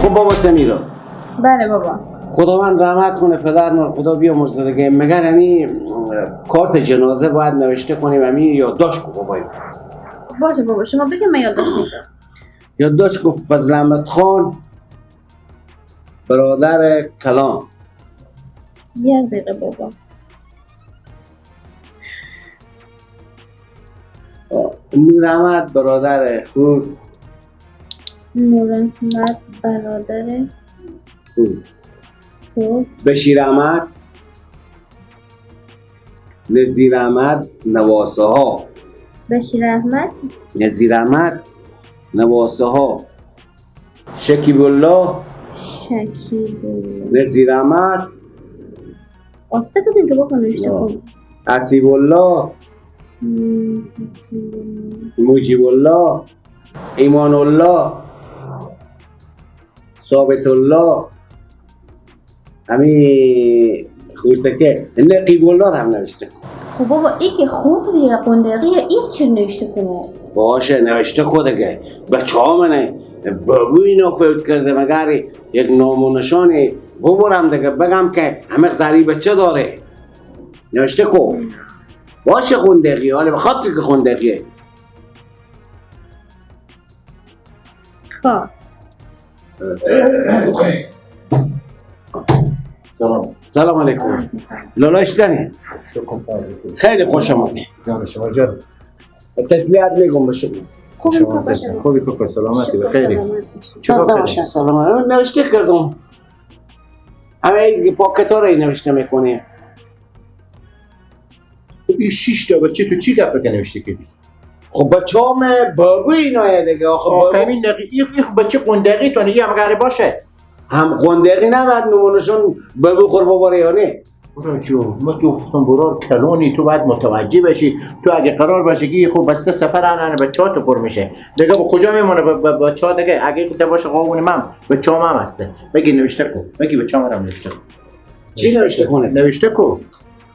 خب بابا سمیرا، بله بابا. خداوند رحمت کنه پدرمان، خدا بیامرزه دیگه. مگر همین کارت جنازه باید نوشته کنیم همین یادداشت کو بابا؟ باشه بابا شما بگم من یادداشت میکنم. یادداشت کو فضل احمد خان برادر کلان. یک دقیقه بابا. نور احمد برادر خور. نور احمد برادر خور. بشیر احمد، نظیر احمد نواسه ها. بشیر احمد، نظیر احمد نواسه ها. شکیب الله، شکیب الله. نظیر احمد، آسته کدین که بکن نوشته کن. حسیب الله، مجیب الله، ایمان الله، ثابت الله، همین خورتکه نقیب الله هم نوشته. خب بابا این که خوب دیگه قندقیه، این چه نوشته کنه؟ باشه نوشته خوده. بچه ها منه بابو اینا فوت کرده، مگر یک نام و نشانی ببرم دیگه بگم که همه زری بچه داره. نوشته کو باشه خندقی، حالا بخواد که خندقیه. خواه سلام علیکم. لالا اشتنی خیلی خوش آمدی. شما جان تسلیت میگم به شما. شما بسن خوبی پاپا سلامتی بخیری. چطور باشه سلام. نوشته کردم همه پاکت ها رو نوشته میکنی. این 6 تا بچه تو چی گپ نوشته کردی؟ خب بچه هم بابو اینایه دیگه. آخه همین این بچه قندقی تو نگی هم غریب باشه. هم قندقی نباید نمونشون بابو خور باباره یا نه؟ برا جو ما تو گفتم برار کلونی، تو باید متوجه بشی. تو اگه قرار باشه که خب بسته سفر آنه بچه ها تو پر میشه دیگه. با کجا میمونه بچه ها دیگه؟ اگه گفته باشه قاون من بچه ها هم هسته. بگی نوشته کن، بگی بچه ها هم نوشته کن. چی نوشته کنه؟ نوشته کن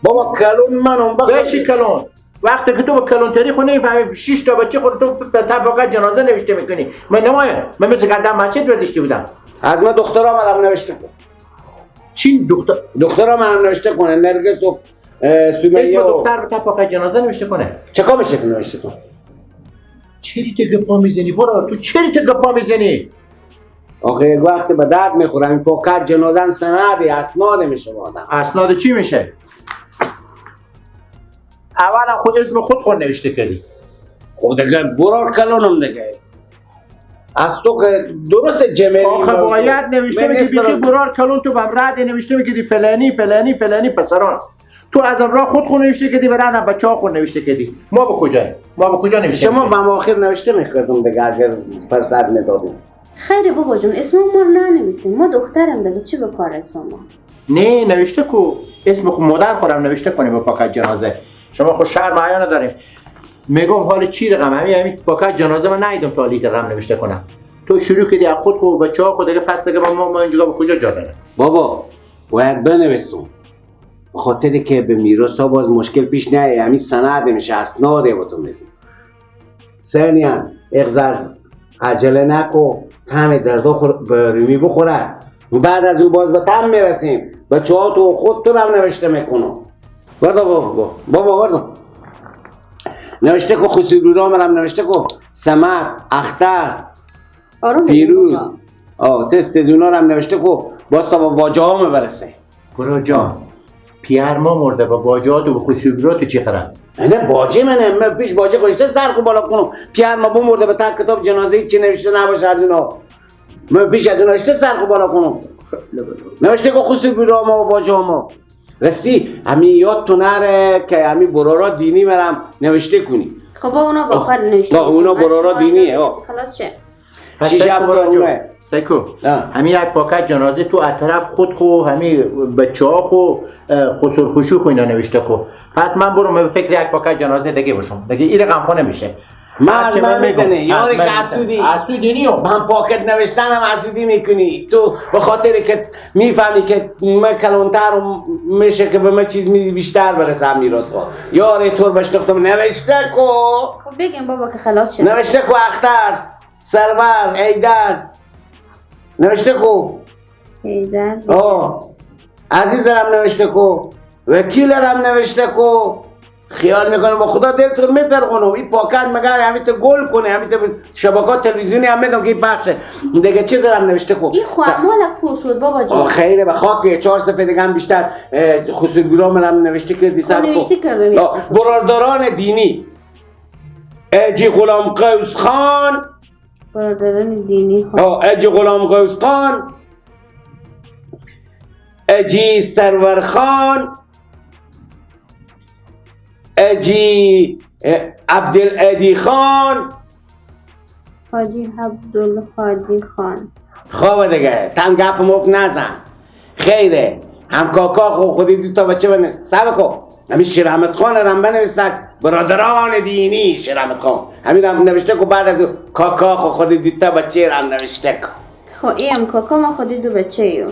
بابا کلون منم بشی کلون. وقتی که تو به کلانتری خونه نمیفهمی 6 تا بچه خود تو به طبقه جنازه نوشته میکنی. من نمایم من مثل قدم مسجد برداشته بودم. از من دخترها منم نوشته کن. چی دخترها منم نوشته کنه. نرگس و سمیه اسم و دختر به طبقه جنازه نوشته کنه. چه کار میشه که نوشته کن؟ چری تو گپا میزنی برا؟ تو چری تو گپا میزنی؟ آخه یک وقت به درد میخوره. این پاکت جنازه هم سندی اسناد میشه با آدم. اسناد چی میشه؟ اولا خود اسم خود نوشته کردی. خب دیگه برار کلونم دیگه. از تو که درست جمعی آخه باید نوشته میگی بیخی برار کلون تو بمرد نوشته میگی فلانی فلانی فلانی پسران. تو از آن راه خود نوشته کردی برای بچه ها خود نوشته کردی. ما به کجاییم؟ ما به کجا نوشته شما به آخر نوشته میکردم دیگه اگر فرصت میدادیم. خیلی بابا جون اسم ما ننویسیم، ما دخترم دیگه چی به کار اسم ما؟ نه نوشته کو اسم خود مادر خودم نوشته کنیم با پاکت جنازه. شما خود شرم حیا نداریم. میگم حال چی رقم همین پاکت جنازه من ندیدم تا لیت رقم نوشته کنم. تو شروع کردی از خود بچه‌ها خود دیگه پس دیگه ما اینجا به کجا جا داره؟ بابا باید بنویسم به خاطری که به میراث ها باز مشکل پیش نیاد. همین سند میشه اسناد با تو میدیم. ثانیاً اغزر عجله نکو، همه دردا به رومی بخوره. بعد از او باز به تم میرسیم. بچه ها تو خود تو هم نوشته میکنم. بردا بابا بردا نوشته کو خسرو را منم نوشته کو سمت اختر پیروز تست از اونا رو هم نوشته کو باز تا با واجه ها برسه. برو جان پیر ما مرده با باجه ها تو به خسرو تو چی خرد؟ نه باجه من پیش باجه گذاشته سر کو بالا کنم. پیر ما مرده به تک کتاب جنازه چی نوشته نباشه از اونا. من پیش از اونا نوشته سر کو بالا کنم. نوشته کو خسرو را ما و باجه ما راستی همین یاد تو نره که همین برارا دینی مرم نوشته کنی. خب اونا با خود نوشته. اونا برارا دینیه. خلاص چه؟ شیش هفته اونه. سیکو همین یک پاکت جنازه تو اطراف خود خو همین بچه ها خو خسر خوشو خو اینا نوشته خو. پس من برو به فکر یک پاکت جنازه دیگه باشم دیگه این رقم خو نمیشه. من میدونه یاری که اسودی نیو من پاکت نوشتنم اسودی میکنی تو به خاطر که میفهمی که من کلانتر میشه که به من چیز بیشتر برسه میراث ها. یاری طور بشتختم نوشته کو. خب بگیم بابا که خلاص شد. نوشته کو اختر سرور ایدر نوشته کو حیدر عزیزم نوشته کو وکیلم نوشته کو خیال میکنم با خدا دلتون میترخونم این پاکت مگر همین تو گل کنه همین تو شبکات تلویزیونی هم میدم که این پخشه دیگه چیز هم نوشته کو این خوامال کو شد بابا جون خیره به خاک 4 صفحه دیگه هم بیشتر خصوصی‌گرام هم نوشته کردی سر نوشته کردم برادران دینی اجی غلام قوس خان برادران دینی خان اجی غلام قوس خان اجی سرور خان اجی عبدالعدی خان حاجی عبدالحادی خان خوابه دیگه تم گپ مفت نزن خیره هم کاکا خودی دوتا بچه بنویس سبکو همین شیر احمد خان هم بنویسک برادران دینی شیر احمد خان همین هم نوشته که بعد از کاکا خودی دوتا بچه هم نوشته که خب این هم کاکا ما خودی دو بچه ایو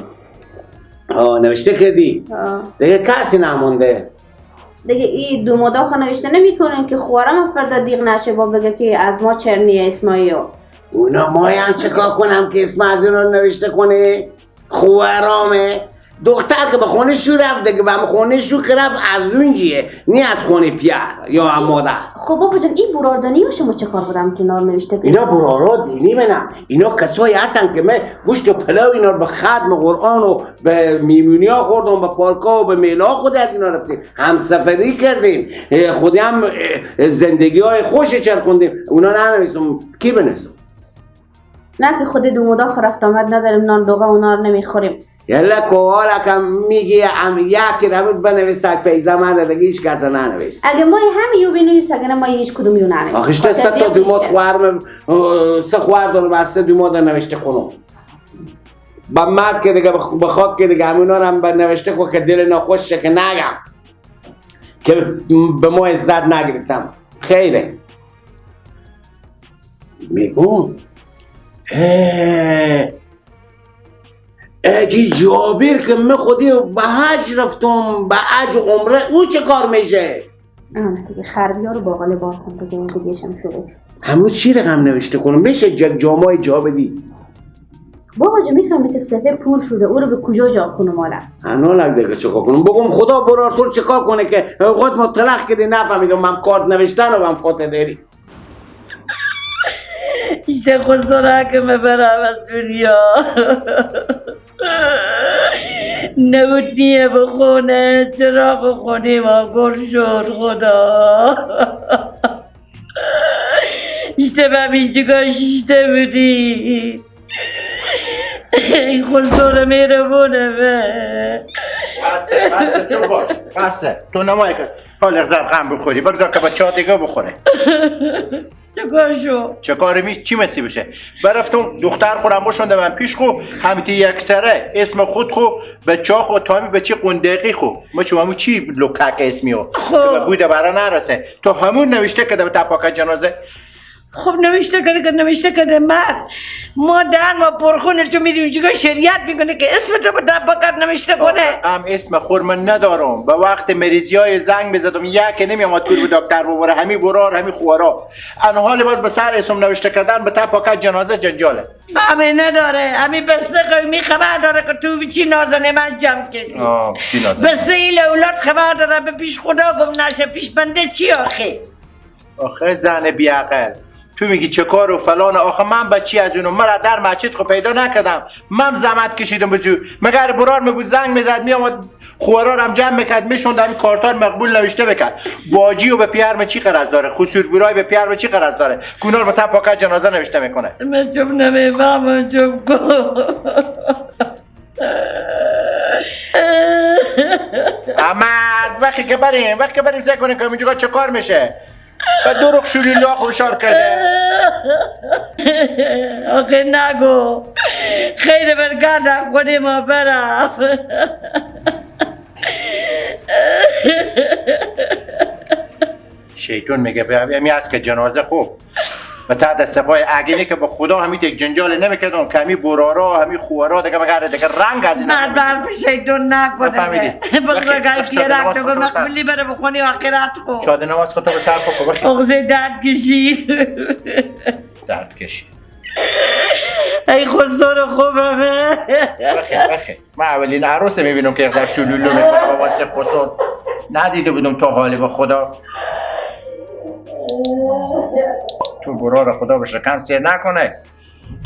نوشته کردی دیگه کسی نمونده دیگه این دو مداخل نوشته نمی کنن که خوارم فردا دیگ نشه با بگه که از ما چرنی اسماییو اونا ما هم چکار کنم که اسم از اونا نوشته کنه خوارامه دختر که به خونه شو رفت دیگه به خونه شو که رفت از اونجیه نه از خونه پیر یا هم مادر خب بابا جان این برادانی ها شما چه کار بودم که نار نوشته اینا برارا دینی منم اینا کسایی هستن که من گوشت و پلاو اینا رو به ختم قرآن و به میمونی ها خوردم به پارکا و به میلا خود از اینا رفتیم همسفری کردیم خودی هم زندگی های خوش چرخوندیم اونا ننویسم کی بنویسم نه که خود دو مداخل رفت آمد نداریم نان دوغه و نار نمیخوریم یلا کوهالا که میگی یکی رمید بنویسک فیضه من دیگه هیچ کسی ننویس اگه ما همه یو بنویس اگه ما هیچ کدوم یو ننویس آخشته سه تا دومات خوارم سه خوار دارم بر سه دومات نوشته کنم با مرد که دیگه بخواد که دیگه همونا رو هم نوشته کن که دل ناخوشه که نگم که به ما عزت نگرفتم خیره میگون اجی جابر که من خودی به حج رفتم به حج عمره او چه کار میشه؟ دیگه خربی ها رو باقاله بار کن دیگه اون دیگه شم شروع همون چی رقم نوشته کنم میشه جامعه جا بدی؟ بابا جو میفهمی که صفحه پور شده او رو به کجا جا کنم مالا؟ انا لگ دیگه چکار کنم بگم خدا برار تو چکار کنه که اوقات مطلق کدی نفهمیدم من کارت نوشتن و من خاطر داری işte kusura برم از دنیا نبود نیه بخونه چراغ خونی ما گل شد خدا işte ben اینجا شیشته بودی این خساره میرمونه بسه تو باش بسه تو نمایی که حال اغزر غم بخوری بگذار که بچه ها دیگه بخوره چکار شو؟ چه کاری میشه چی مسی بشه برفتم دختر خورم باشنده من پیش خو همیتی یک سره اسم خود خو بچه ها خو تامی به چی قندقی خو ما چون همون چی لکک اسمی ها که بوده برا نرسه تو همون نوشته که به تپاک جنازه خب نوشته کرده مرد مادر ما پرخونه تو میری اونجا شریعت میکنه که اسم تو به دباکت نوشته کنه هم اسم خور من ندارم به وقت مریضی های زنگ بزدم یک نمیامد کور به دکتر ببره همی برار همی خوارا ان حال باز به سر اسم نوشته کردن به تپاکت جنازه جنجاله همه نداره همین بسته قومی خبر داره که تو چی نازنه من جمع کردی چی نازنه بسته این اولاد خبر داره به پیش خدا گم نشه پیش بنده چی آخه زن بیعقل تو میگی چه کار و فلان آخه من بچی از اونو مرا در مسجد خو پیدا نکردم من زحمت کشیدم بجو مگر برار می بود زنگ میزد میامد خوارا هم جمع میکرد میشوند همین کارتان مقبول نوشته بکرد باجی و به پیرم چی قرض داره خسور برای به پیرم چی قرض داره گونار به پاکت جنازه نوشته میکنه من چوب نمیفهمم چوب کن احمد وقتی که بریم سعی کنیم که اینجا چه کار میشه و دروغ شوری لا خوشار کرده آخه نگو خیلی برگردم کنیم و برم شیطون میگه همی هست که جنازه خوب و تحت صفای عقیلی که به خدا همین یک جنجال نمیکردم که همی برارا همی خوارا دیگه رنگ از این من برف شیطون نکنه بخدا گلتی رک تو مقبولی بره بخونی و آخرت خو چاده نواز خود تو به سر خود بخی اغزه درد کشید درد کشید ای خسار خوبمه. بخیر من اولین عروس میبینم که اقدر شلولو میکنه با واسه خسار. ندیده بودم تا حالی با خدا. تو برا را خدا به شکم سیر نکنه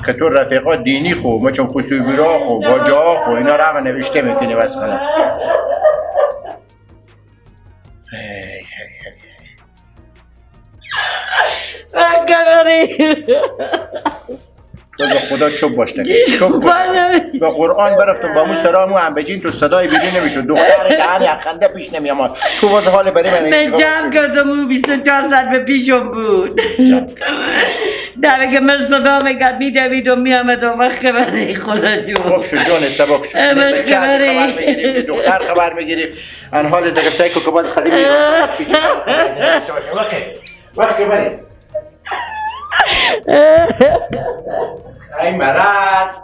که تو رفیقا دینی خوب مچون خصوبیرا خوب با جا خوب اینا رو همه نوشته میکنی بس خلا. تو به خدا چوب باشته چوب به قرآن برفتم با مو سرامو هم بجین تو صدای بیدی نمیشود دختر دهن یخنده پیش نمیامد تو باز حال بری من جمع کردم او 24 ساعت به پیشم بود در که من صدا میکرد میدوید و میامد و وقت خبری خدا جون خوب شد جان سبک شد بچه از خبر میگیریم دختر خبر میگیریم ان حال دقیقه سایکو که باز خدیم وقت بری ای مرز